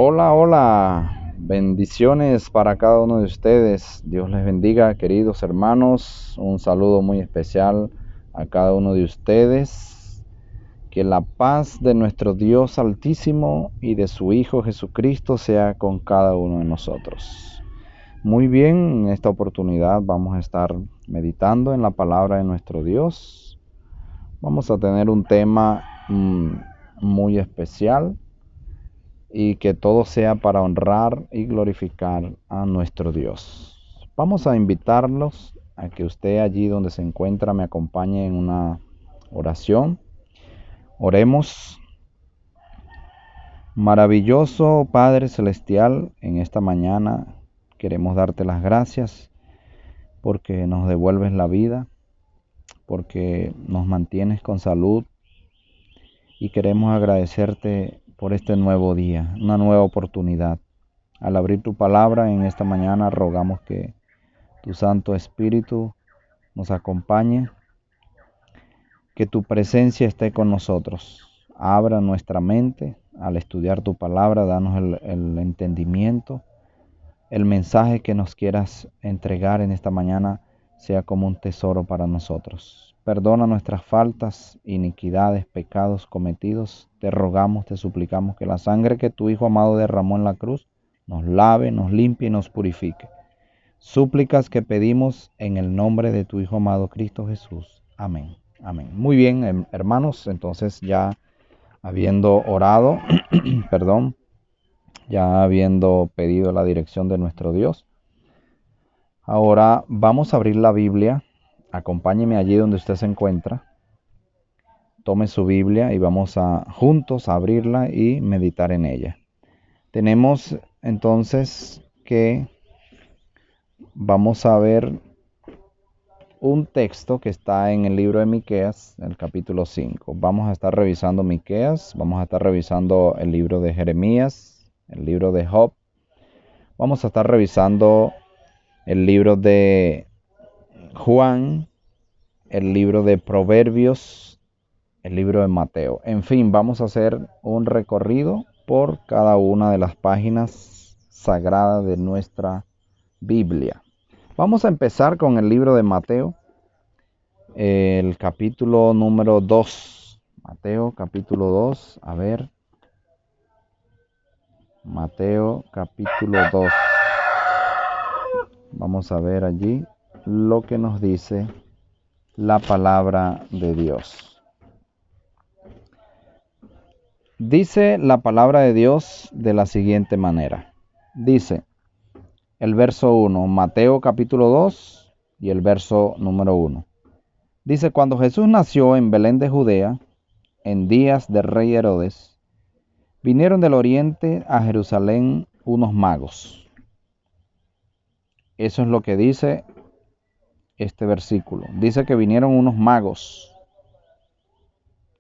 Hola, hola, bendiciones para cada uno de ustedes. Dios les bendiga, queridos hermanos. Un saludo muy especial a cada uno de ustedes. Que la paz de nuestro Dios Altísimo y de su Hijo Jesucristo sea con cada uno de nosotros. Muy bien, en esta oportunidad vamos a estar meditando en la palabra de nuestro Dios. Vamos a tener un tema muy especial, y que todo sea para honrar y glorificar a nuestro Dios. Vamos a invitarlos a que usted allí donde se encuentra me acompañe en una oración. Oremos. Maravilloso Padre Celestial, en esta mañana queremos darte las gracias porque nos devuelves la vida, porque nos mantienes con salud, y queremos agradecerte por este nuevo día, una nueva oportunidad. Al abrir tu palabra en esta mañana, rogamos que tu Santo Espíritu nos acompañe, que tu presencia esté con nosotros. Abra nuestra mente al estudiar tu palabra, danos el entendimiento. El mensaje que nos quieras entregar en esta mañana sea como un tesoro para nosotros. Perdona nuestras faltas, iniquidades, pecados cometidos. Te rogamos, te suplicamos que la sangre que tu Hijo amado derramó en la cruz nos lave, nos limpie y nos purifique. Súplicas que pedimos en el nombre de tu Hijo amado Cristo Jesús. Amén. Amén. Muy bien, hermanos, entonces ya habiendo orado, ya habiendo pedido la dirección de nuestro Dios, ahora vamos a abrir la Biblia. Acompáñeme allí donde usted se encuentra. Tome su Biblia y vamos juntos a abrirla y meditar en ella. Tenemos entonces que vamos a ver un texto que está en el libro de Miqueas, el capítulo 5. Vamos a estar revisando Miqueas, vamos a estar revisando el libro de Jeremías, el libro de Job. Vamos a estar revisando el libro de Juan, el libro de Proverbios, el libro de Mateo. En fin, vamos a hacer un recorrido por cada una de las páginas sagradas de nuestra Biblia. Vamos a empezar con el libro de Mateo, el capítulo número 2. Mateo capítulo 2, a ver. Mateo capítulo 2. Vamos a ver allí lo que nos dice la palabra de Dios. Dice la palabra de Dios de la siguiente manera. Dice el verso 1, Mateo capítulo 2 y el verso número 1. Dice: cuando Jesús nació en Belén de Judea, en días del rey Herodes, vinieron del oriente a Jerusalén unos magos. Eso es lo que dice este versículo. Dice que vinieron unos magos.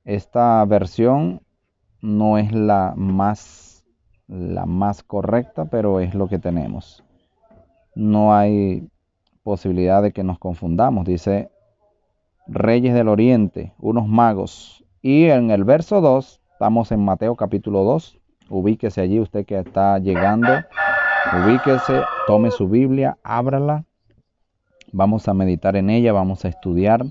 Esta versión no es la más correcta, pero es lo que tenemos. No hay posibilidad de que nos confundamos. Dice reyes del oriente, unos magos. Y en el verso 2, estamos en Mateo capítulo 2. Ubíquese allí, usted que está llegando. Ubíquese, tome su Biblia, ábrala. Vamos a meditar en ella, vamos a estudiar.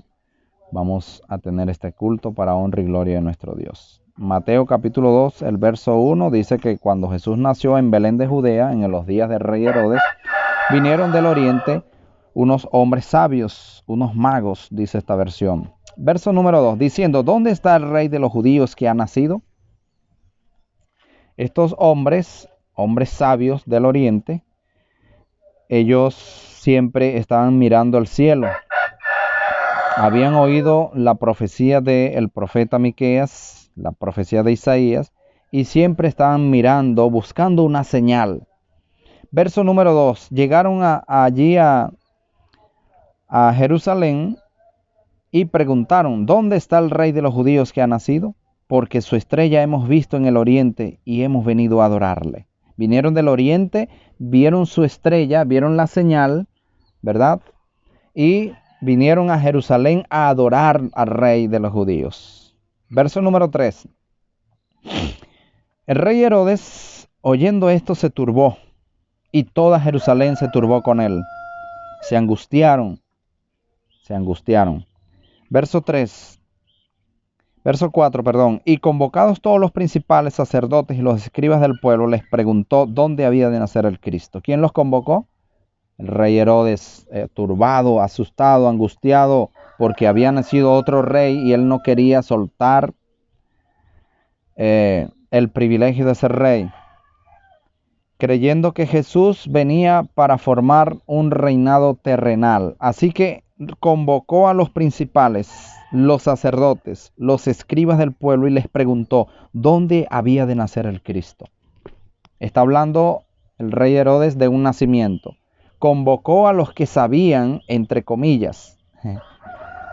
Vamos a tener este culto para honra y gloria de nuestro Dios. Mateo capítulo 2, el verso 1 dice que cuando Jesús nació en Belén de Judea, en los días del rey Herodes, vinieron del oriente unos hombres sabios, unos magos, dice esta versión. Verso número 2, diciendo: ¿dónde está el rey de los judíos que ha nacido? Estos hombres sabios del oriente, ellos siempre estaban mirando al cielo. Habían oído la profecía del profeta Miqueas, la profecía de Isaías, y siempre estaban mirando, buscando una señal. Verso número 2. Llegaron allí a Jerusalén y preguntaron: ¿dónde está el rey de los judíos que ha nacido? Porque su estrella hemos visto en el oriente y hemos venido a adorarle. Vinieron del oriente, vieron su estrella, vieron la señal, ¿verdad? Y vinieron a Jerusalén a adorar al rey de los judíos. Verso número 3. El rey Herodes oyendo esto se turbó, y toda Jerusalén se turbó con él. Se angustiaron. Verso 3, verso 4, perdón. Y convocados todos los principales sacerdotes y los escribas del pueblo, les preguntó dónde había de nacer el Cristo. ¿Quién los convocó? El rey Herodes, turbado, asustado, angustiado, porque había nacido otro rey y él no quería soltar el privilegio de ser rey, creyendo que Jesús venía para formar un reinado terrenal. Así que convocó a los principales, los sacerdotes, los escribas del pueblo y les preguntó dónde había de nacer el Cristo. Está hablando el rey Herodes de un nacimiento. Convocó a los que sabían, entre comillas,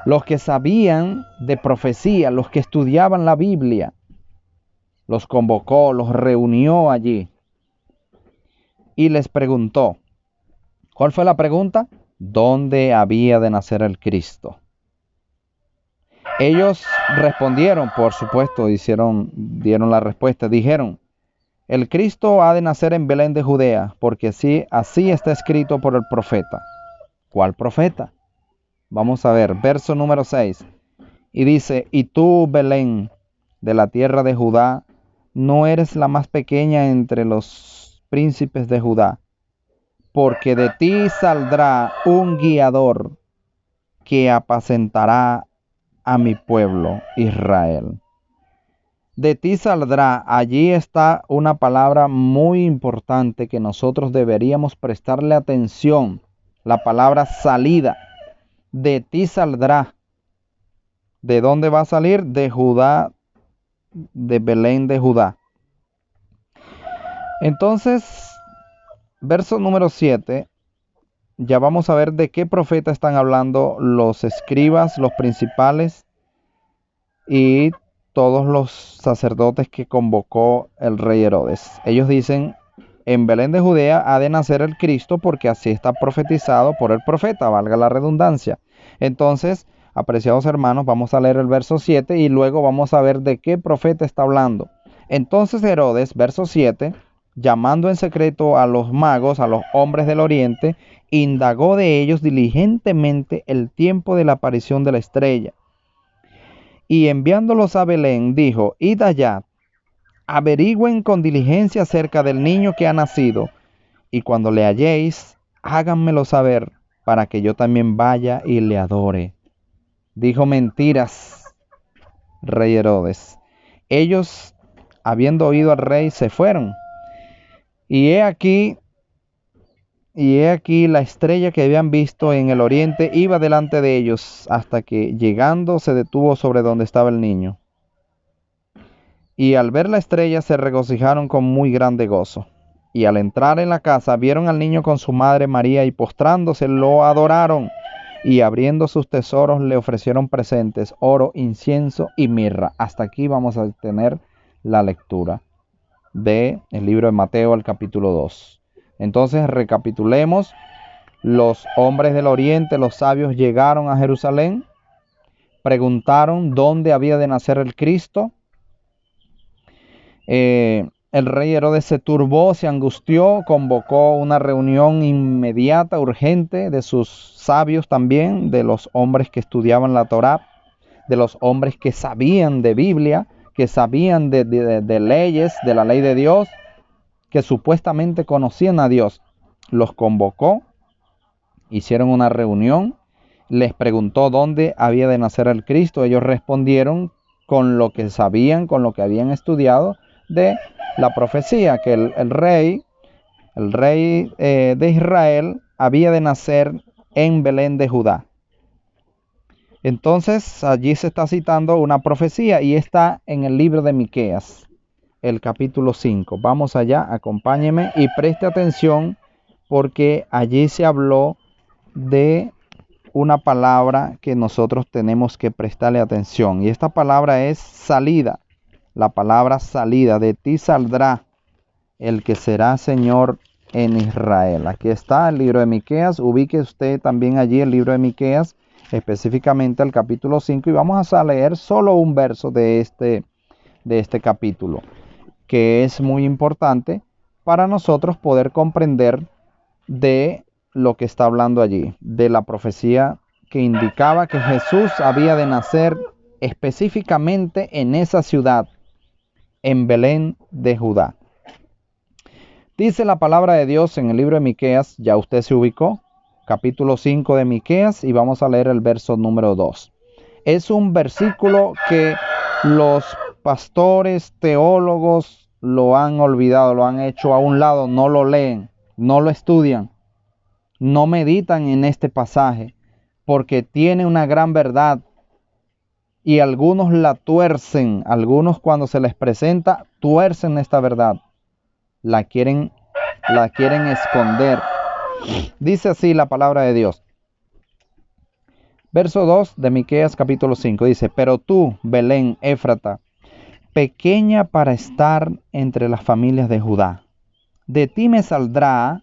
los que sabían de profecía, los que estudiaban la Biblia. Los convocó, los reunió allí y les preguntó. ¿Cuál fue la pregunta? ¿Dónde había de nacer el Cristo? Ellos respondieron, por supuesto, dieron la respuesta. Dijeron, el Cristo ha de nacer en Belén de Judea, porque así está escrito por el profeta. ¿Cuál profeta? Vamos a ver, verso número 6. Y dice, y tú, Belén, de la tierra de Judá, no eres la más pequeña entre los príncipes de Judá, porque de ti saldrá un guiador que apacentará a mi pueblo Israel. De ti saldrá, allí está una palabra muy importante que nosotros deberíamos prestarle atención, la palabra salida. De ti saldrá. ¿De dónde va a salir? De Judá, de Belén de Judá. Entonces, verso número 7, ya vamos a ver de qué profeta están hablando los escribas, los principales y todos los sacerdotes que convocó el rey Herodes. Ellos dicen, en Belén de Judea ha de nacer el Cristo porque así está profetizado por el profeta, valga la redundancia. Entonces, apreciados hermanos, vamos a leer el verso 7 y luego vamos a ver de qué profeta está hablando. Entonces Herodes, verso 7, llamando en secreto a los magos, a los hombres del oriente, indagó de ellos diligentemente el tiempo de la aparición de la estrella. Y enviándolos a Belén, dijo, id allá, averigüen con diligencia acerca del niño que ha nacido, y cuando le halléis, háganmelo saber, para que yo también vaya y le adore. Dijo mentiras, rey Herodes. Ellos, habiendo oído al rey, se fueron. Y he aquí la estrella que habían visto en el oriente iba delante de ellos, hasta que llegando se detuvo sobre donde estaba el niño. Y al ver la estrella se regocijaron con muy grande gozo. Y al entrar en la casa vieron al niño con su madre María y postrándose lo adoraron. Y abriendo sus tesoros le ofrecieron presentes, oro, incienso y mirra. Hasta aquí vamos a tener la lectura del libro de Mateo, el capítulo 2. Entonces recapitulemos. Los hombres del oriente, los sabios, llegaron a Jerusalén, preguntaron dónde había de nacer el Cristo. El rey Herodes se turbó, se angustió, convocó una reunión inmediata, urgente, de sus sabios también, de los hombres que estudiaban la Torá, de los hombres que sabían de Biblia, que sabían de leyes, de la ley de Dios, que supuestamente conocían a Dios. Los convocó, hicieron una reunión, les preguntó dónde había de nacer el Cristo. Ellos respondieron con lo que sabían, con lo que habían estudiado de la profecía, que el rey de Israel había de nacer en Belén de Judá. Entonces allí se está citando una profecía y está en el libro de Miqueas, el capítulo 5. Vamos allá, acompáñeme y preste atención porque allí se habló de una palabra que nosotros tenemos que prestarle atención. Y esta palabra es salida. La palabra salida. De ti saldrá el que será Señor en Israel. Aquí está el libro de Miqueas. Ubique usted también allí el libro de Miqueas, específicamente el capítulo 5. Y vamos a leer solo un verso de este capítulo, que es muy importante para nosotros poder comprender de lo que está hablando allí, de la profecía que indicaba que Jesús había de nacer específicamente en esa ciudad, en Belén de Judá. Dice la palabra de Dios en el libro de Miqueas, ya usted se ubicó, capítulo 5 de Miqueas, y vamos a leer el verso número 2. Es un versículo que los pastores, teólogos lo han olvidado, lo han hecho a un lado, no lo leen, no lo estudian, no meditan en este pasaje, porque tiene una gran verdad y algunos la tuercen, algunos cuando se les presenta tuercen esta verdad, la quieren esconder. Dice así la palabra de Dios. Verso 2 de Miqueas capítulo 5 dice: pero tú, Belén Éfrata, pequeña para estar entre las familias de Judá, de ti me saldrá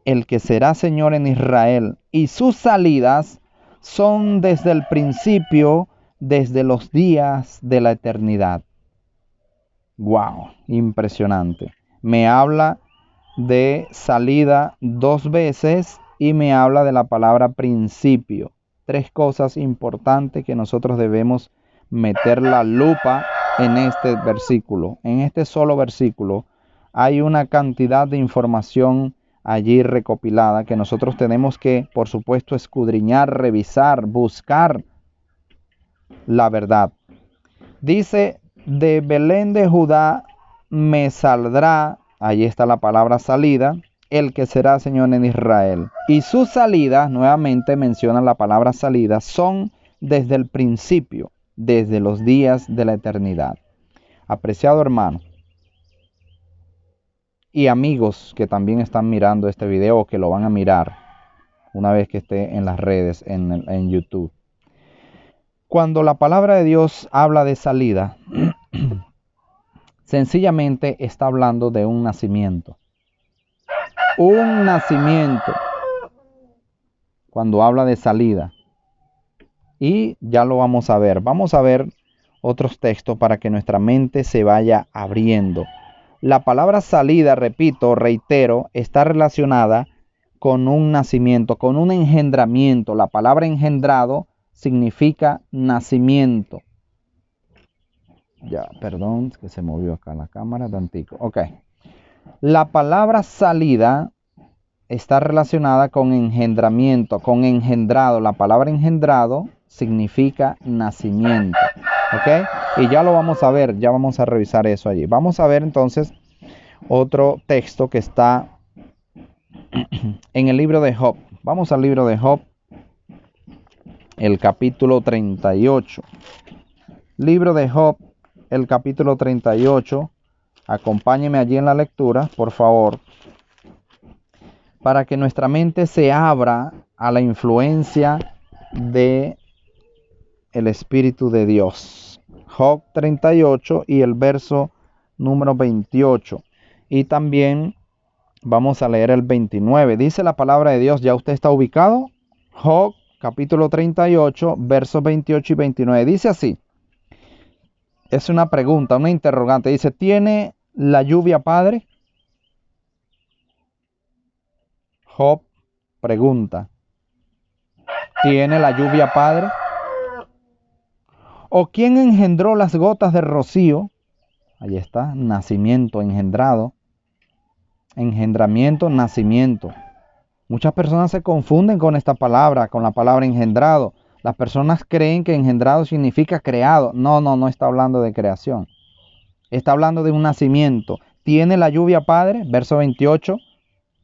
el que será Señor en Israel, y sus salidas son desde el principio, desde los días de la eternidad. Wow, impresionante. Me habla de salida 2 veces y me habla de la palabra principio. 3 cosas importantes que nosotros debemos meter la lupa en este versículo. En este solo versículo hay una cantidad de información allí recopilada que nosotros tenemos que, por supuesto, escudriñar, revisar, buscar la verdad. Dice: de Belén de Judá me saldrá, ahí está la palabra salida, el que será Señor en Israel. Y sus salidas, nuevamente menciona la palabra salida, son desde el principio, desde los días de la eternidad. Apreciado hermano y amigos que también están mirando este video o que lo van a mirar una vez que esté en las redes, en YouTube. Cuando la palabra de Dios habla de salida, sencillamente está hablando de un nacimiento. Un nacimiento. Cuando habla de salida. Y ya lo vamos a ver. Vamos a ver otros textos para que nuestra mente se vaya abriendo. La palabra salida, repito, reitero, está relacionada con un nacimiento, con un engendramiento. La palabra engendrado significa nacimiento. Ya, perdón, que se movió acá la cámara tantico. Ok. La palabra salida está relacionada con engendramiento, con engendrado. La palabra engendrado significa nacimiento. ¿Ok? Y ya lo vamos a ver, ya vamos a revisar eso allí. Vamos a ver entonces otro texto que está en el libro de Job. Vamos al libro de Job, el capítulo 38. Libro de Job, el capítulo 38. Acompáñeme allí en la lectura, por favor, para que nuestra mente se abra a la influencia de el Espíritu de Dios. Job 38 y el verso número 28. Y también vamos a leer el 29. Dice la palabra de Dios, ¿ya usted está ubicado? Job capítulo 38, versos 28 y 29. Dice así. Es una pregunta, una interrogante. Dice: ¿tiene la lluvia padre? Job pregunta: ¿tiene la lluvia padre? ¿O quién engendró las gotas de rocío? Ahí está, nacimiento, engendrado. Engendramiento, nacimiento. Muchas personas se confunden con esta palabra, con la palabra engendrado. Las personas creen que engendrado significa creado. No está hablando de creación. Está hablando de un nacimiento. ¿Tiene la lluvia padre? Verso 28,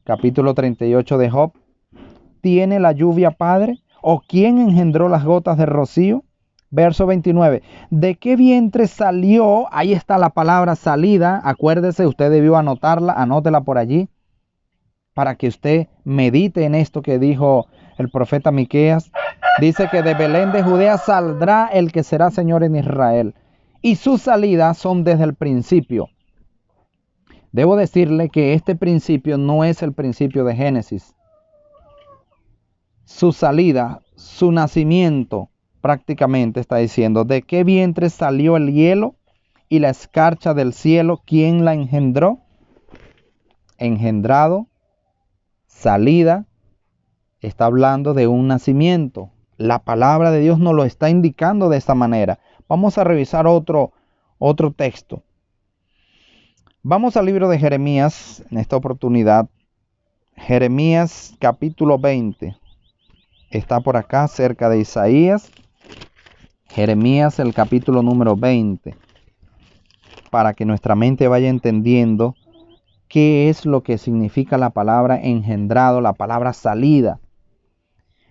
capítulo 38 de Job. ¿Tiene la lluvia padre? ¿O quién engendró las gotas de rocío? Verso 29. ¿De qué vientre salió? Ahí está la palabra salida. Acuérdese, usted debió anotarla, anótela por allí, para que usted medite en esto que dijo el profeta Miqueas. Dice que de Belén de Judea saldrá el que será Señor en Israel, y sus salidas son desde el principio. Debo decirle que este principio no es el principio de Génesis. Su salida, su nacimiento, prácticamente está diciendo: ¿de qué vientre salió el hielo y la escarcha del cielo? ¿Quién la engendró? engendrado, salida, está hablando de un nacimiento. La palabra de Dios nos lo está indicando de esta manera. Vamos a revisar otro texto. Vamos al libro de Jeremías en esta oportunidad. Jeremías capítulo 20. Está por acá cerca de Isaías. Jeremías el capítulo número 20. Para que nuestra mente vaya entendiendo qué es lo que significa la palabra engendrado, la palabra salida.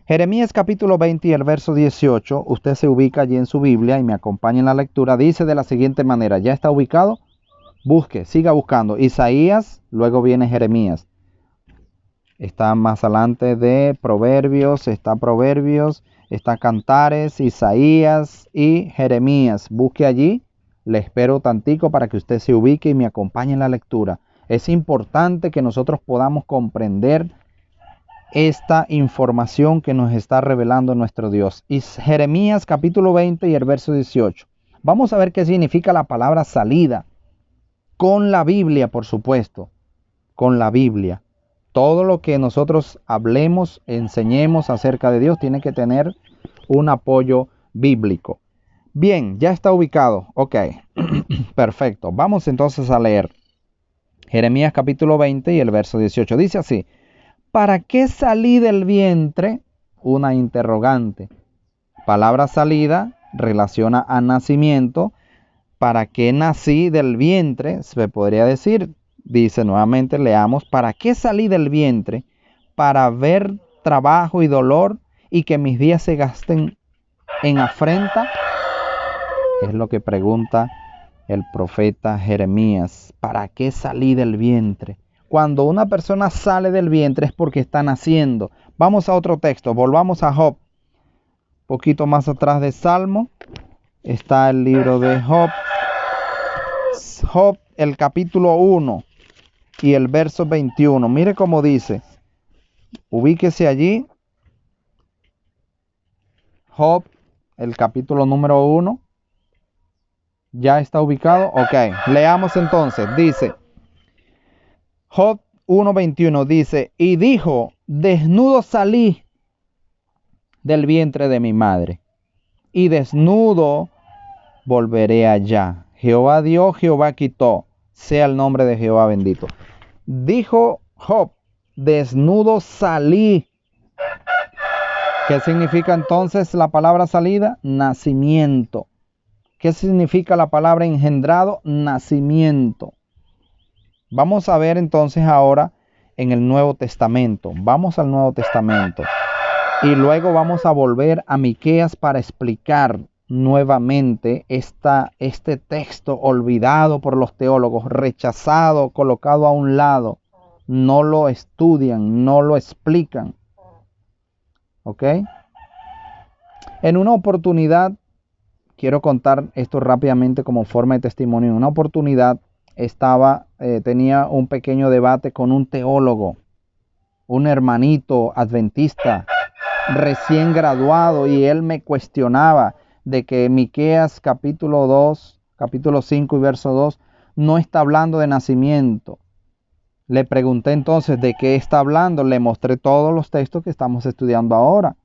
Jeremías capítulo 20 y el verso 18, usted se ubica allí en su Biblia y me acompaña en la lectura. Dice de la siguiente manera, ¿ya está ubicado? Busque, siga buscando. Isaías, luego viene Jeremías. Está más adelante de Proverbios, está Cantares, Isaías y Jeremías. Busque allí, le espero tantico para que usted se ubique y me acompañe en la lectura. Es importante que nosotros podamos comprender esta información que nos está revelando nuestro Dios. Y Jeremías capítulo 20 y el verso 18. Vamos a ver qué significa la palabra salida. Con la Biblia, por supuesto. Con la Biblia. Todo lo que nosotros hablemos, enseñemos acerca de Dios, tiene que tener un apoyo bíblico. Bien, ya está ubicado. Ok, perfecto. Vamos entonces a leer. Jeremías capítulo 20 y el verso 18. Dice así. ¿Para qué salí del vientre? Una interrogante. Palabra salida relaciona a nacimiento. ¿Para qué nací del vientre? Se podría decir, dice nuevamente, leamos, ¿para qué salí del vientre? Para ver trabajo y dolor y que mis días se gasten en afrenta. Es lo que pregunta el profeta Jeremías. ¿Para qué salí del vientre? Cuando una persona sale del vientre es porque está naciendo. Vamos a otro texto, volvamos a Job. Un poquito más atrás de Salmo está el libro de Job. Job, el capítulo 1 y el verso 21. Mire cómo dice. Ubíquese allí. Job, el capítulo número 1. ¿Ya está ubicado? Ok, leamos entonces. Dice, Job 1:21 dice, y dijo, desnudo salí del vientre de mi madre, y desnudo volveré allá. Jehová dio, Jehová quitó, sea el nombre de Jehová bendito. Dijo Job, desnudo salí. ¿Qué significa entonces la palabra salida? Nacimiento. ¿Qué significa la palabra engendrado? Nacimiento. Vamos a ver entonces ahora en el Nuevo Testamento. Vamos al Nuevo Testamento. Y luego vamos a volver a Miqueas para explicar nuevamente este texto olvidado por los teólogos, rechazado, colocado a un lado. No lo estudian, no lo explican. ¿Ok? En una oportunidad, quiero contar esto rápidamente como forma de testimonio. En una oportunidad tenía un pequeño debate con un teólogo, un hermanito adventista, recién graduado, y él me cuestionaba de que Miqueas capítulo 5 y verso 2 no está hablando de nacimiento. Le pregunté entonces de qué está hablando, le mostré todos los textos que estamos estudiando ahora,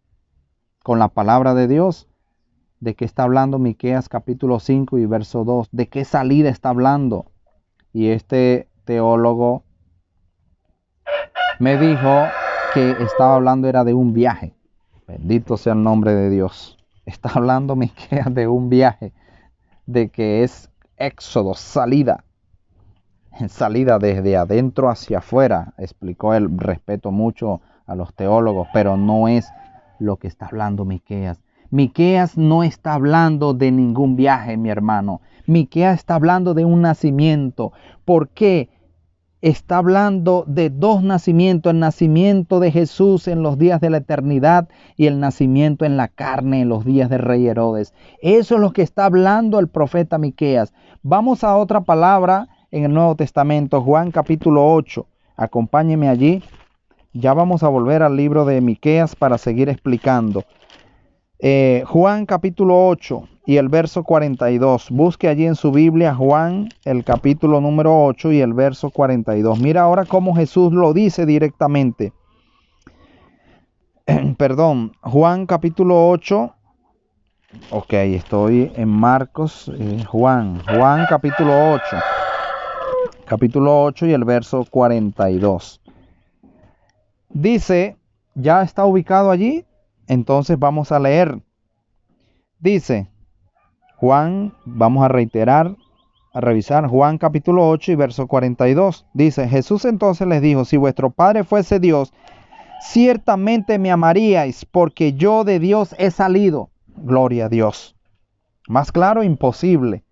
con la palabra de Dios. ¿De qué está hablando Miqueas capítulo 5 y verso 2? ¿De qué salida está hablando? Y este teólogo me dijo que estaba hablando era de un viaje. Bendito sea el nombre de Dios. Está hablando Miqueas de un viaje, de que es éxodo, salida desde adentro hacia afuera. Explicó él, respeto mucho a los teólogos, pero no es lo que está hablando Miqueas. Miqueas no está hablando de ningún viaje, mi hermano. Miqueas está hablando de un nacimiento. ¿Por qué? Está hablando de dos nacimientos, el nacimiento de Jesús en los días de la eternidad y el nacimiento en la carne en los días del rey Herodes. Eso es lo que está hablando el profeta Miqueas. Vamos a otra palabra en el Nuevo Testamento, Juan capítulo 8. Acompáñeme allí. Ya vamos a volver al libro de Miqueas para seguir explicando. Juan capítulo 8 y el verso 42. Busque allí en su Biblia Juan el capítulo número 8 y el verso 42. Mira ahora cómo Jesús lo dice directamente. Perdón, Juan capítulo 8. Ok, estoy en Marcos. Juan capítulo 8. Capítulo 8 y el verso 42. Dice, ¿ya está ubicado allí? Entonces vamos a leer. Dice Juan, vamos a reiterar, a revisar Juan capítulo 8 y verso 42. Dice, Jesús entonces les dijo, si vuestro Padre fuese Dios, ciertamente me amaríais, porque yo de Dios he salido. Gloria a Dios. Más claro, imposible.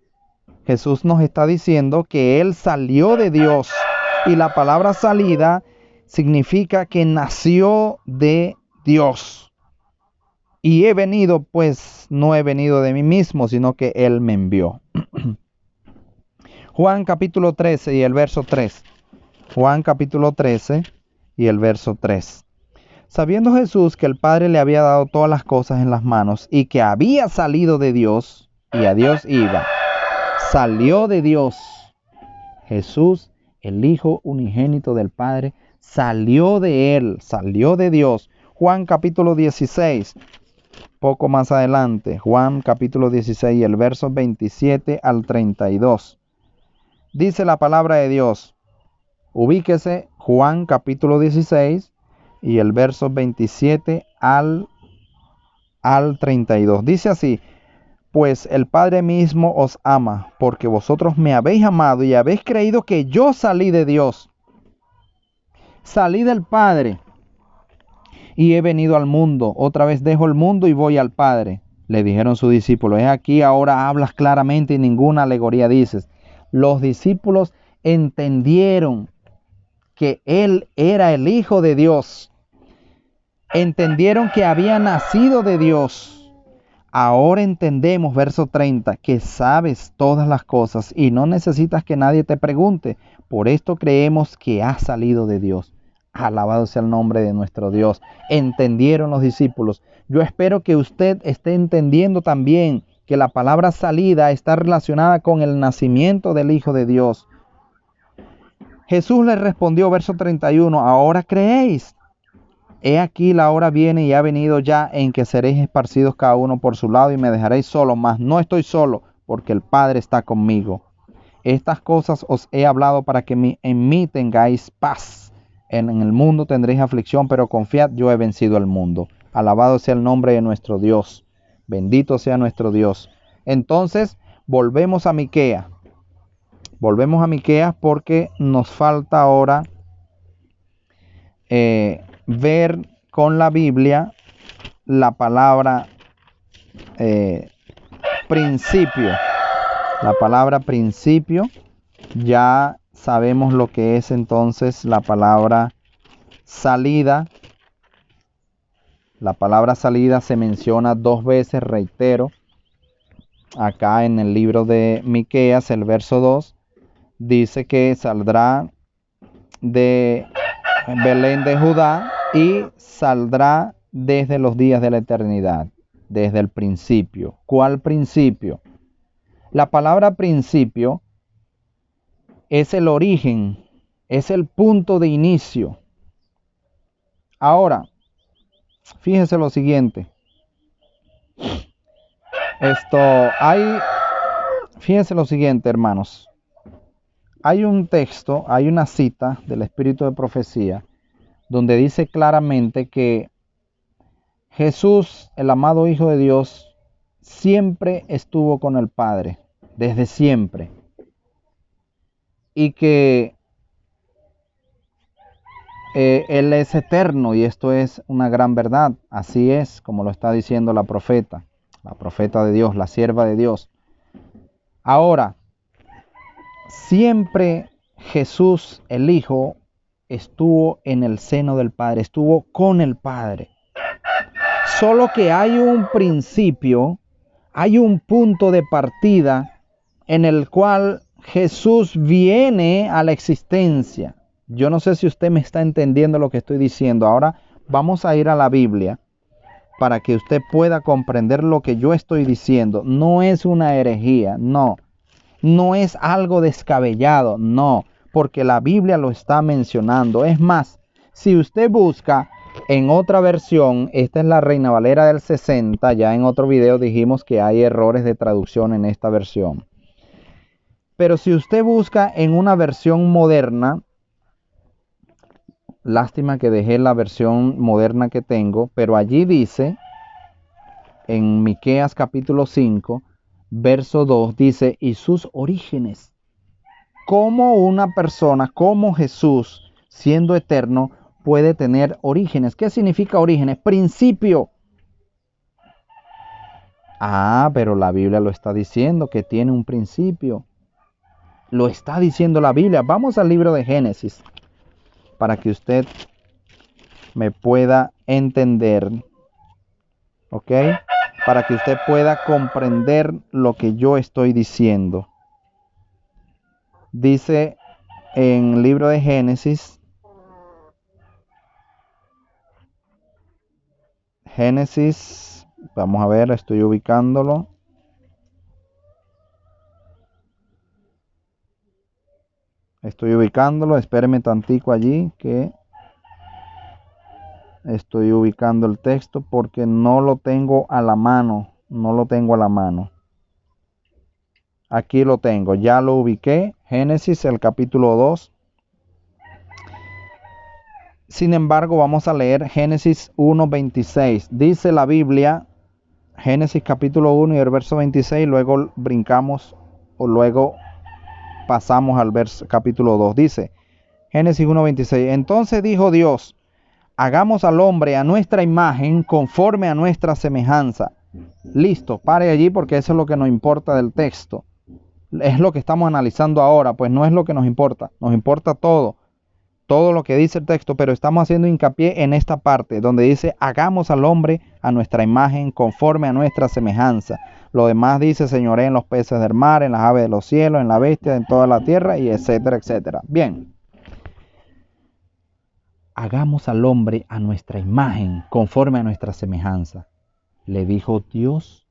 Jesús nos está diciendo que Él salió de Dios. Y la palabra salida significa que nació de Dios. Y he venido, pues no he venido de mí mismo, sino que Él me envió. Juan capítulo 13 y el verso 3. Juan capítulo 13 y el verso 3. Sabiendo Jesús que el Padre le había dado todas las cosas en las manos y que había salido de Dios y a Dios iba, salió de Dios. Jesús, el Hijo unigénito del Padre, salió de Él, salió de Dios. Juan capítulo 16, poco más adelante, Juan capítulo 16 y el verso 27 al 32. Dice la palabra de Dios, ubíquese Juan capítulo 16 y el verso 27 al 32. Dice así, pues el Padre mismo os ama, porque vosotros me habéis amado y habéis creído que yo salí de Dios. Salí del Padre y he venido al mundo. Otra vez dejo el mundo y voy al Padre. Le dijeron sus discípulos, es aquí ahora hablas claramente y ninguna alegoría dices. Los discípulos entendieron que Él era el Hijo de Dios. Entendieron que había nacido de Dios. Ahora entendemos, verso 30, que sabes todas las cosas y no necesitas que nadie te pregunte. Por esto creemos que has salido de Dios. Alabado sea el nombre de nuestro Dios. Entendieron los discípulos. Yo espero que usted esté entendiendo también que la palabra salida está relacionada con el nacimiento del Hijo de Dios. Jesús les respondió, verso 31, ahora creéis. He aquí la hora viene y ha venido ya en que seréis esparcidos cada uno por su lado y me dejaréis solo, mas no estoy solo, porque el Padre está conmigo. Estas cosas os he hablado para que en mí tengáis paz. En el mundo tendréis aflicción, pero confiad, yo he vencido el mundo. Alabado sea el nombre de nuestro Dios. Bendito sea nuestro Dios. Entonces, volvemos a Miqueas. Volvemos a Miqueas porque nos falta ahora ver con la Biblia la palabra principio. La palabra principio, ya sabemos lo que es entonces la palabra salida. La palabra salida se menciona 2 veces, reitero. Acá en el libro de Miqueas, el verso 2, dice que saldrá de Belén de Judá y saldrá desde los días de la eternidad, desde el principio. ¿Cuál principio? La palabra principio es el origen, es el punto de inicio. Ahora, fíjense lo siguiente. Fíjense lo siguiente, hermanos. Hay un texto, hay una cita del Espíritu de Profecía, donde dice claramente que Jesús, el amado Hijo de Dios, siempre estuvo con el Padre, desde siempre. Y que Él es eterno, y esto es una gran verdad. Así es, como lo está diciendo la profeta de Dios, la sierva de Dios. Ahora, siempre Jesús, el Hijo, estuvo en el seno del Padre, estuvo con el Padre. Solo que hay un principio, hay un punto de partida en el cual Jesús viene a la existencia. Yo no sé si usted me está entendiendo lo que estoy diciendo. Ahora vamos a ir a la Biblia para que usted pueda comprender lo que yo estoy diciendo. No es una herejía, no. No es algo descabellado, no, porque la Biblia lo está mencionando. Es más, si usted busca en otra versión, esta es la Reina Valera del 60, ya en otro video dijimos que hay errores de traducción en esta versión. Pero si usted busca en una versión moderna, lástima que dejé la versión moderna que tengo, pero allí dice, en Miqueas capítulo 5, verso 2, dice, y sus orígenes. ¿Cómo una persona, como Jesús, siendo eterno, puede tener orígenes? ¿Qué significa orígenes? Principio. Ah, pero la Biblia lo está diciendo, que tiene un principio. Lo está diciendo la Biblia. Vamos al libro de Génesis, para que usted me pueda entender, ¿ok? Para que usted pueda comprender lo que yo estoy diciendo. Dice en el libro de Génesis, vamos a ver, estoy ubicándolo. Espéreme tantico allí que estoy ubicando el texto porque no lo tengo a la mano. Aquí lo tengo, ya lo ubiqué. Génesis, el capítulo 2. Sin embargo, vamos a leer Génesis 1:26. Dice la Biblia, Génesis capítulo 1 y el verso 26, luego brincamos o luego pasamos al verso capítulo 2. Dice Génesis 1:26. Entonces dijo Dios, hagamos al hombre a nuestra imagen, conforme a nuestra semejanza. Listo, pare allí porque eso es lo que nos importa del texto. Es lo que estamos analizando ahora, pues no es lo que nos importa. Nos importa todo lo que dice el texto, pero estamos haciendo hincapié en esta parte donde dice, hagamos al hombre a nuestra imagen, conforme a nuestra semejanza. Lo demás dice, señoré en los peces del mar, en las aves de los cielos, en la bestia, en toda la tierra, y etcétera, etcétera. Bien. Hagamos al hombre a nuestra imagen, conforme a nuestra semejanza. Le dijo Dios,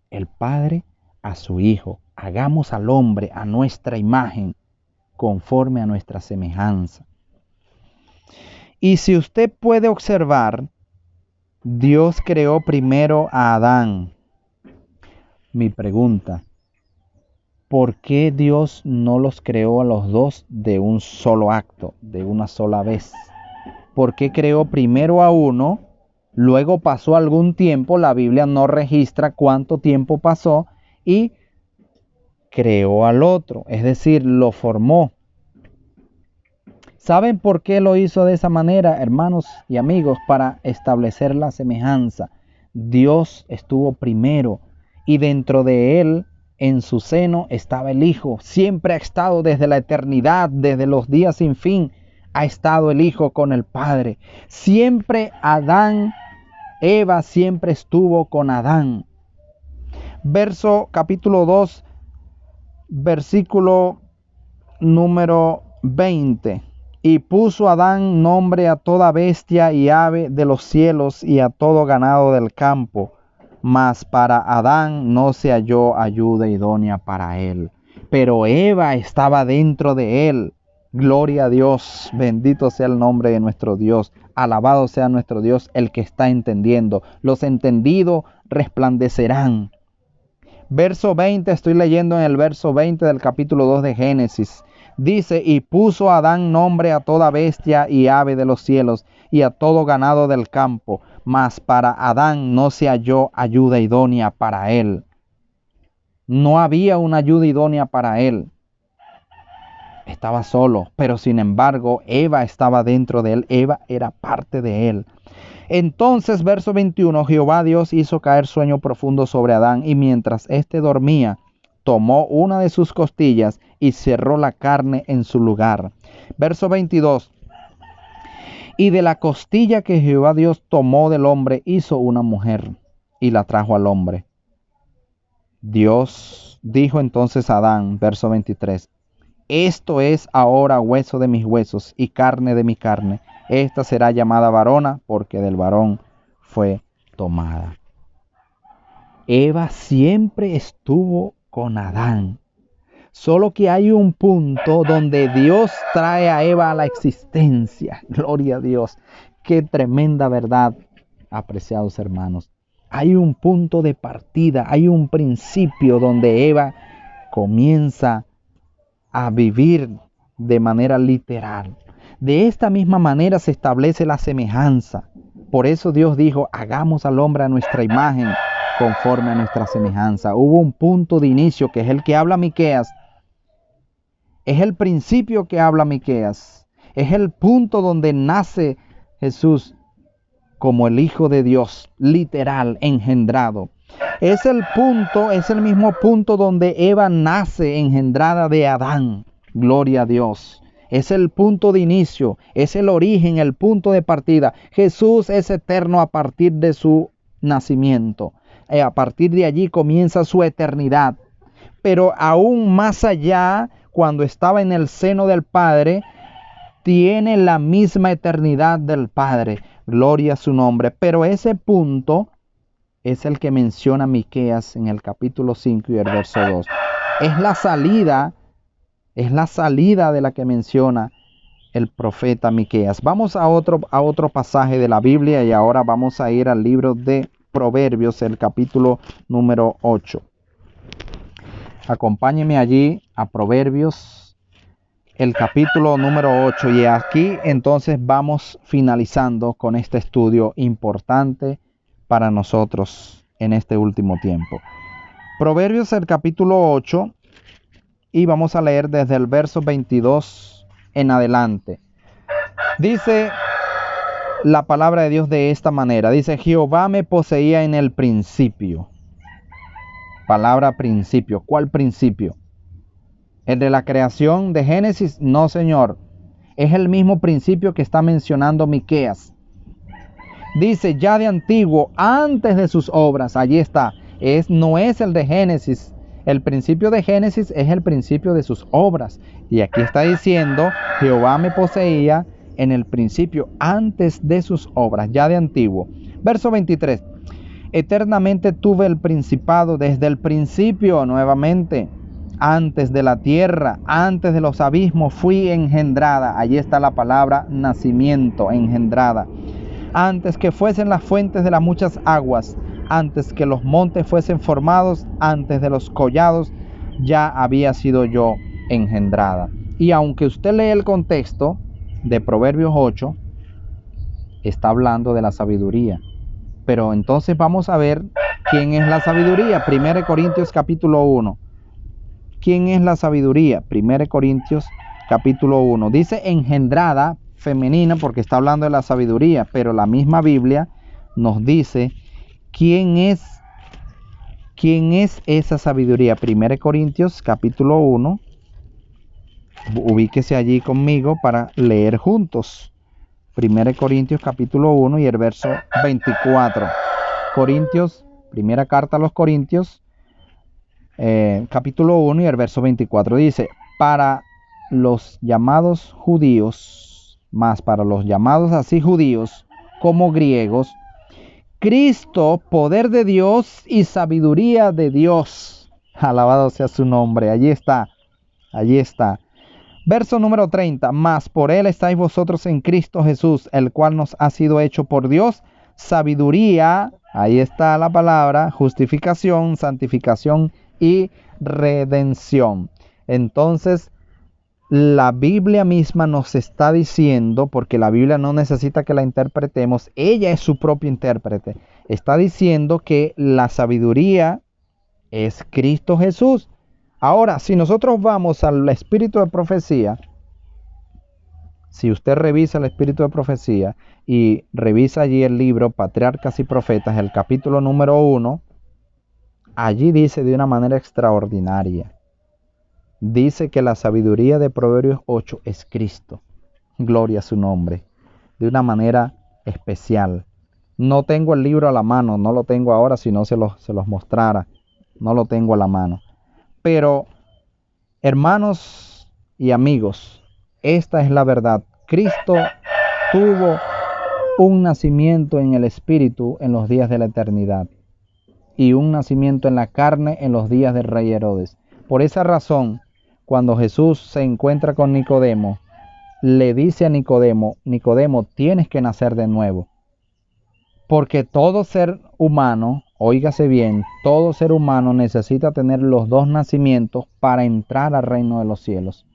el Padre, a su Hijo. Hagamos al hombre a nuestra imagen, conforme a nuestra semejanza. Y si usted puede observar, Dios creó primero a Adán. Mi pregunta, ¿por qué Dios no los creó a los dos de un solo acto, de una sola vez? ¿Por qué creó primero a uno, luego pasó algún tiempo, la Biblia no registra cuánto tiempo pasó, y creó al otro, es decir, lo formó? ¿Saben por qué lo hizo de esa manera, hermanos y amigos? Para establecer la semejanza. Dios estuvo primero y dentro de él, en su seno, estaba el Hijo. Siempre ha estado desde la eternidad, desde los días sin fin, ha estado el Hijo con el Padre. Siempre Eva siempre estuvo con Adán. Capítulo 2, versículo número 20. Y puso Adán nombre a toda bestia y ave de los cielos y a todo ganado del campo. Mas para Adán no se halló ayuda idónea para él. Pero Eva estaba dentro de él. Gloria a Dios, bendito sea el nombre de nuestro Dios. Alabado sea nuestro Dios, el que está entendiendo. Los entendidos resplandecerán. Verso 20, estoy leyendo en el verso 20 del capítulo 2 de Génesis. Dice, y puso Adán nombre a toda bestia y ave de los cielos y a todo ganado del campo, mas para Adán no se halló ayuda idónea para él. No había una ayuda idónea para él. Estaba solo, pero sin embargo Eva estaba dentro de él, Eva era parte de él. Entonces, verso 21, Jehová Dios hizo caer sueño profundo sobre Adán, y mientras éste dormía, tomó una de sus costillas y cerró la carne en su lugar. Verso 22. Y de la costilla que Jehová Dios tomó del hombre, hizo una mujer y la trajo al hombre. Dios dijo entonces a Adán, verso 23, esto es ahora hueso de mis huesos y carne de mi carne. Esta será llamada varona porque del varón fue tomada. Eva siempre estuvo con Adán. Solo que hay un punto donde Dios trae a Eva a la existencia. Gloria a Dios. Qué tremenda verdad, apreciados hermanos. Hay un punto de partida, hay un principio donde Eva comienza a vivir de manera literal. De esta misma manera se establece la semejanza. Por eso Dios dijo, hagamos al hombre a nuestra imagen, conforme a nuestra semejanza. Hubo un punto de inicio que es el que habla Miqueas. Es el principio que habla Miqueas. Es el punto donde nace Jesús como el Hijo de Dios, literal, engendrado. Es el mismo punto donde Eva nace engendrada de Adán. Gloria a Dios. Es el punto de inicio, es el origen, el punto de partida. Jesús es eterno a partir de su nacimiento. A partir de allí comienza su eternidad. Pero aún más allá, cuando estaba en el seno del Padre, tiene la misma eternidad del Padre. Gloria a su nombre. Pero ese punto es el que menciona Miqueas en el capítulo 5 y el verso 2. Es la salida de la que menciona el profeta Miqueas. Vamos a otro pasaje de la Biblia y ahora vamos a ir al libro de Proverbios, el capítulo número 8. Acompáñeme allí a Proverbios, el capítulo número 8, y aquí entonces vamos finalizando con este estudio importante para nosotros en este último tiempo. Proverbios, el capítulo 8, y vamos a leer desde el verso 22 en adelante. Dice la palabra de Dios de esta manera. Dice, Jehová me poseía en el principio. Palabra principio. ¿Cuál principio? ¿El de la creación de Génesis? No, Señor. Es el mismo principio que está mencionando Miqueas. Dice, ya de antiguo, antes de sus obras. Allí está. No es el de Génesis. El principio de Génesis es el principio de sus obras. Y aquí está diciendo, Jehová me poseía en el principio, antes de sus obras, ya de antiguo. Verso 23. Eternamente tuve el principado desde el principio, nuevamente. Antes de la tierra, antes de los abismos, fui engendrada. Allí está la palabra nacimiento, engendrada. Antes que fuesen las fuentes de las muchas aguas, antes que los montes fuesen formados, antes de los collados, ya había sido yo engendrada. Y aunque usted lee el contexto de Proverbios 8, está hablando de la sabiduría. Pero entonces vamos a ver quién es la sabiduría. 1 Corintios capítulo 1. ¿Quién es la sabiduría? 1 Corintios capítulo 1. Dice engendrada, femenina, porque está hablando de la sabiduría, pero la misma Biblia nos dice quién es esa sabiduría. 1 Corintios capítulo 1. Ubíquese allí conmigo para leer juntos. 1 Corintios capítulo 1 y el verso 24. Corintios, primera carta a los Corintios, capítulo 1 y el verso 24. Dice, para los llamados judíos, más para los llamados así judíos como griegos, Cristo, poder de Dios y sabiduría de Dios. Alabado sea su nombre. Allí está. Verso número 30. Mas por él estáis vosotros en Cristo Jesús, el cual nos ha sido hecho por Dios sabiduría. Ahí está la palabra, justificación, santificación y redención. Entonces, la Biblia misma nos está diciendo, porque la Biblia no necesita que la interpretemos, ella es su propio intérprete. Está diciendo que la sabiduría es Cristo Jesús. Ahora, si nosotros vamos al espíritu de profecía, si usted revisa el espíritu de profecía y revisa allí el libro Patriarcas y Profetas, el capítulo número 1, allí dice de una manera extraordinaria. Dice que la sabiduría de Proverbios 8 es Cristo. Gloria a su nombre. De una manera especial. No tengo el libro a la mano, no lo tengo ahora, si no se los mostrara. No lo tengo a la mano. Pero, hermanos y amigos, esta es la verdad. Cristo tuvo un nacimiento en el Espíritu en los días de la eternidad y un nacimiento en la carne en los días del rey Herodes. Por esa razón, cuando Jesús se encuentra con Nicodemo, le dice a Nicodemo, Nicodemo, tienes que nacer de nuevo. Porque todo ser humano, óigase bien, todo ser humano necesita tener los dos nacimientos para entrar al reino de los cielos.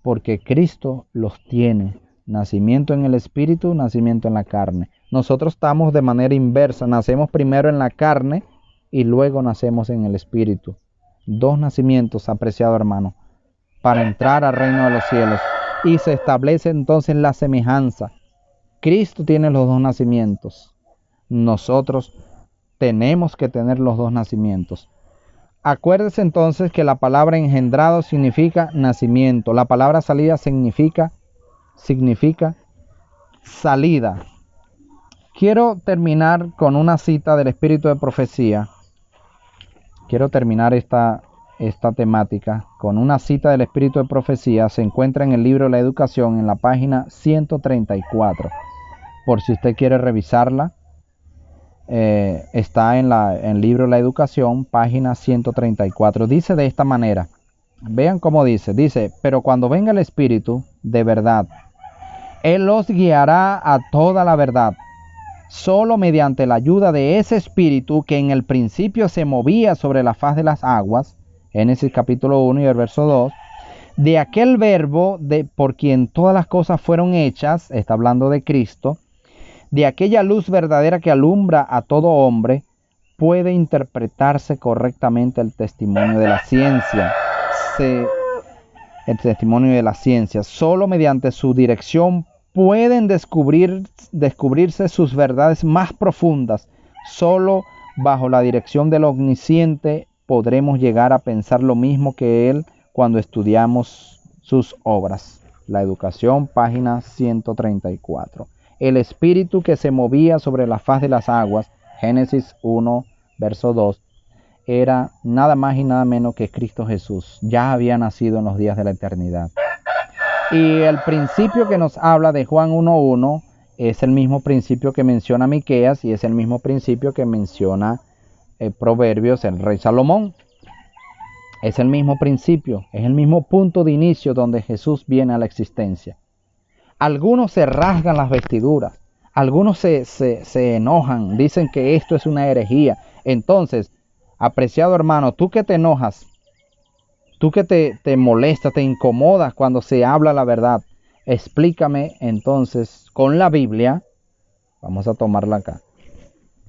Porque Cristo los tiene, nacimiento en el Espíritu, nacimiento en la carne. Nosotros estamos de manera inversa, nacemos primero en la carne y luego nacemos en el Espíritu. Dos nacimientos, apreciado hermano, para entrar al reino de los cielos. Y se establece entonces la semejanza. Cristo tiene los dos nacimientos. Nosotros tenemos que tener los dos nacimientos. Acuérdese entonces que la palabra engendrado significa nacimiento. La palabra salida significa salida. Quiero terminar con una cita del Espíritu de Profecía. Quiero terminar esta temática con una cita del Espíritu de Profecía. Se encuentra en el libro La Educación, en la página 134. Por si usted quiere revisarla, está en el libro La Educación, página 134. Dice de esta manera, vean cómo dice, pero cuando venga el Espíritu de verdad, Él los guiará a toda la verdad, solo mediante la ayuda de ese Espíritu que en el principio se movía sobre la faz de las aguas, Génesis capítulo 1 y el verso 2, de aquel verbo por quien todas las cosas fueron hechas, está hablando de Cristo, de aquella luz verdadera que alumbra a todo hombre, puede interpretarse correctamente el testimonio de la ciencia. El testimonio de la ciencia. Solo mediante su dirección pueden descubrirse sus verdades más profundas. Solo bajo la dirección del Omnisciente podremos llegar a pensar lo mismo que Él cuando estudiamos sus obras. La Educación, página 134. El Espíritu que se movía sobre la faz de las aguas, Génesis 1, verso 2, era nada más y nada menos que Cristo Jesús. Ya había nacido en los días de la eternidad. Y el principio que nos habla de Juan 1:1 es el mismo principio que menciona Miqueas y es el mismo principio que menciona Proverbios el rey Salomón. Es el mismo principio, es el mismo punto de inicio donde Jesús viene a la existencia. Algunos se rasgan las vestiduras, algunos se enojan, dicen que esto es una herejía. Entonces, apreciado hermano, tú que te enojas, tú que te molestas, te incomodas cuando se habla la verdad, explícame entonces con la Biblia, vamos a tomarla acá,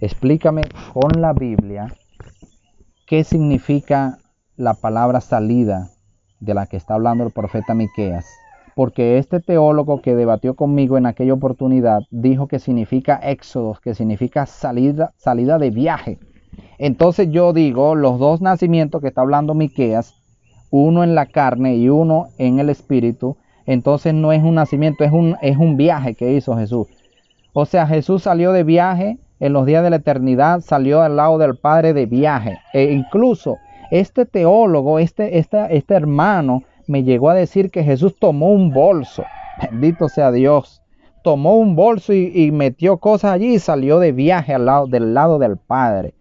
explícame con la Biblia qué significa la palabra salida de la que está hablando el profeta Miqueas. Porque este teólogo que debatió conmigo en aquella oportunidad dijo que significa éxodos, que significa salida de viaje. Entonces yo digo, los dos nacimientos que está hablando Miqueas, uno en la carne y uno en el espíritu, entonces no es un nacimiento, es un viaje que hizo Jesús. O sea, Jesús salió de viaje en los días de la eternidad, salió al lado del Padre de viaje. E incluso este teólogo, este hermano, me llegó a decir que Jesús tomó un bolso, bendito sea Dios, tomó un bolso y metió cosas allí y salió de viaje del lado del Padre.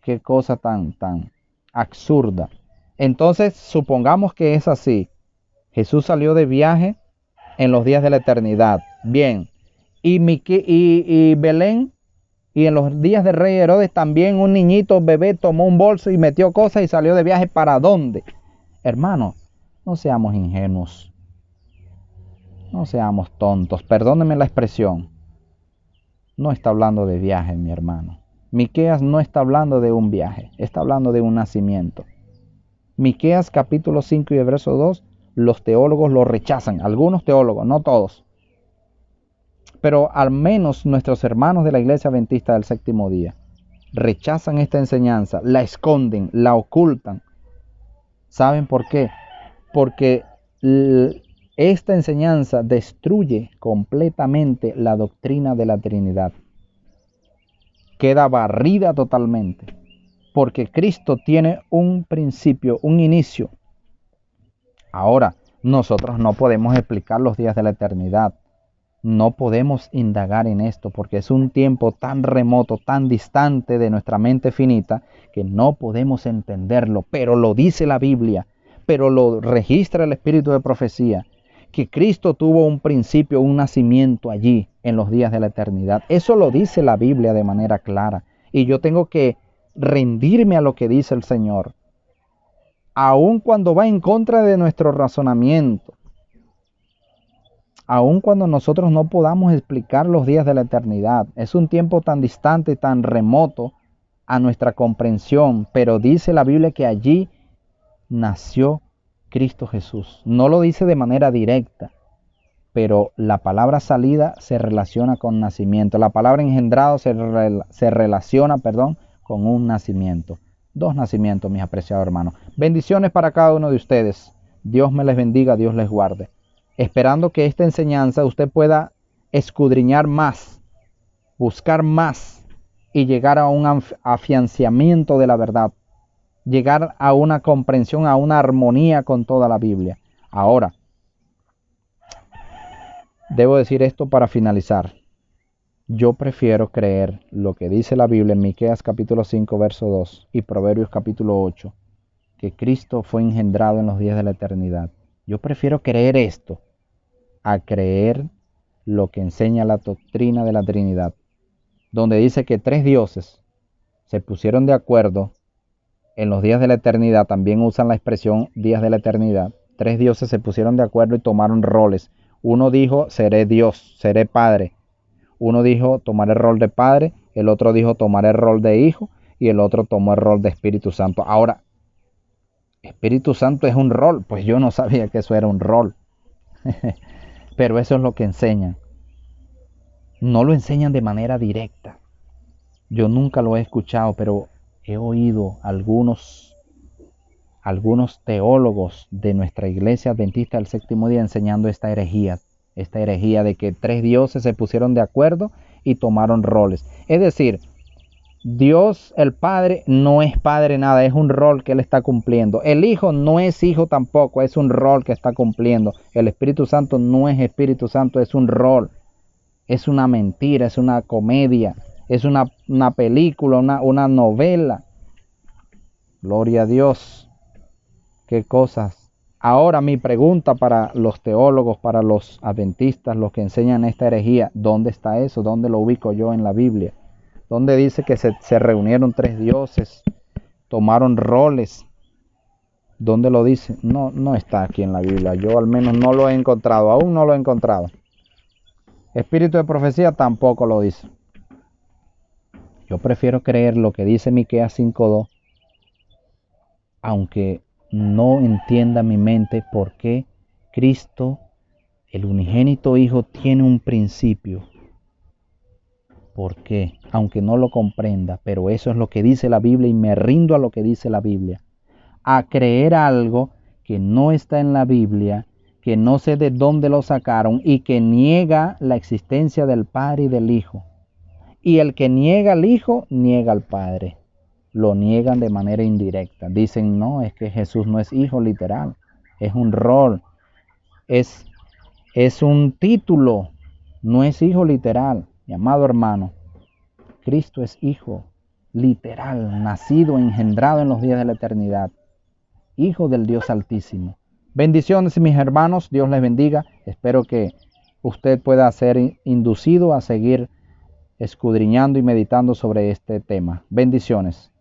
Qué cosa tan absurda. Entonces, supongamos que es así. Jesús salió de viaje en los días de la eternidad. Bien, y Belén, y en los días del rey Herodes también un niñito bebé tomó un bolso y metió cosas y salió de viaje. ¿Para dónde? Hermano, no seamos ingenuos, no seamos tontos, perdónenme la expresión. No está hablando de viaje, mi hermano. Miqueas no está hablando de un viaje, está hablando de un nacimiento. Miqueas capítulo 5 y el verso 2, los teólogos lo rechazan, algunos teólogos, no todos. Pero al menos nuestros hermanos de la Iglesia Adventista del Séptimo Día rechazan esta enseñanza, la esconden, la ocultan. ¿Saben por qué? Porque esta enseñanza destruye completamente la doctrina de la Trinidad. Queda barrida totalmente, porque Cristo tiene un principio, un inicio. Ahora, nosotros no podemos explicar los días de la eternidad. No podemos indagar en esto porque es un tiempo tan remoto, tan distante de nuestra mente finita que no podemos entenderlo, pero lo dice la Biblia, pero lo registra el Espíritu de profecía, que Cristo tuvo un principio, un nacimiento allí en los días de la eternidad. Eso lo dice la Biblia de manera clara y yo tengo que rendirme a lo que dice el Señor, aun cuando va en contra de nuestro razonamiento. Aun cuando nosotros no podamos explicar los días de la eternidad, es un tiempo tan distante, tan remoto a nuestra comprensión, pero dice la Biblia que allí nació Cristo Jesús. No lo dice de manera directa, pero la palabra salida se relaciona con nacimiento. La palabra engendrado se relaciona, con un nacimiento. Dos nacimientos, mis apreciados hermanos. Bendiciones para cada uno de ustedes. Dios me les bendiga, Dios les guarde. Esperando que esta enseñanza usted pueda escudriñar más, buscar más y llegar a un afianzamiento de la verdad, llegar a una comprensión, a una armonía con toda la Biblia. Ahora, debo decir esto para finalizar. Yo prefiero creer lo que dice la Biblia en Miqueas capítulo 5, verso 2 y Proverbios capítulo 8, que Cristo fue engendrado en los días de la eternidad. Yo prefiero creer esto a creer lo que enseña la doctrina de la Trinidad, donde dice que tres dioses se pusieron de acuerdo en los días de la eternidad. También usan la expresión días de la eternidad. Tres dioses se pusieron de acuerdo y tomaron roles. Uno dijo, seré Dios, seré Padre. Uno dijo, tomaré el rol de Padre. El otro dijo, tomaré el rol de Hijo. Y el otro tomó el rol de Espíritu Santo. Ahora, Espíritu Santo es un rol. Pues yo no sabía que eso era un rol. Pero eso es lo que enseñan. No lo enseñan de manera directa. Yo nunca lo he escuchado, pero he oído algunos teólogos de nuestra iglesia adventista del séptimo día enseñando esta herejía de que tres dioses se pusieron de acuerdo y tomaron roles. Es decir, Dios el Padre no es Padre nada, es un rol que Él está cumpliendo. El Hijo no es Hijo tampoco, es un rol que está cumpliendo. El Espíritu Santo no es Espíritu Santo, es un rol. Es una mentira, es una comedia, es una película, una novela. Gloria a Dios. Qué cosas. Ahora mi pregunta para los teólogos, para los adventistas, los que enseñan esta herejía, ¿dónde está eso? ¿Dónde lo ubico yo en la Biblia? ¿Dónde dice que se reunieron tres dioses, tomaron roles? ¿Dónde lo dice? No está aquí en la Biblia. Yo al menos no lo he encontrado, aún no lo he encontrado. Espíritu de profecía tampoco lo dice. Yo prefiero creer lo que dice Miqueas 5:2, aunque no entienda mi mente por qué Cristo, el unigénito Hijo, tiene un principio. ¿Por qué? Aunque no lo comprenda, pero eso es lo que dice la Biblia y me rindo a lo que dice la Biblia. A creer algo que no está en la Biblia, que no sé de dónde lo sacaron y que niega la existencia del Padre y del Hijo. Y el que niega al Hijo, niega al Padre. Lo niegan de manera indirecta. Dicen, no, es que Jesús no es hijo literal. Es un rol. Es un título. No es hijo literal. Mi amado hermano, Cristo es hijo literal, nacido, engendrado en los días de la eternidad. Hijo del Dios Altísimo. Bendiciones, mis hermanos. Dios les bendiga. Espero que usted pueda ser inducido a seguir escudriñando y meditando sobre este tema. Bendiciones.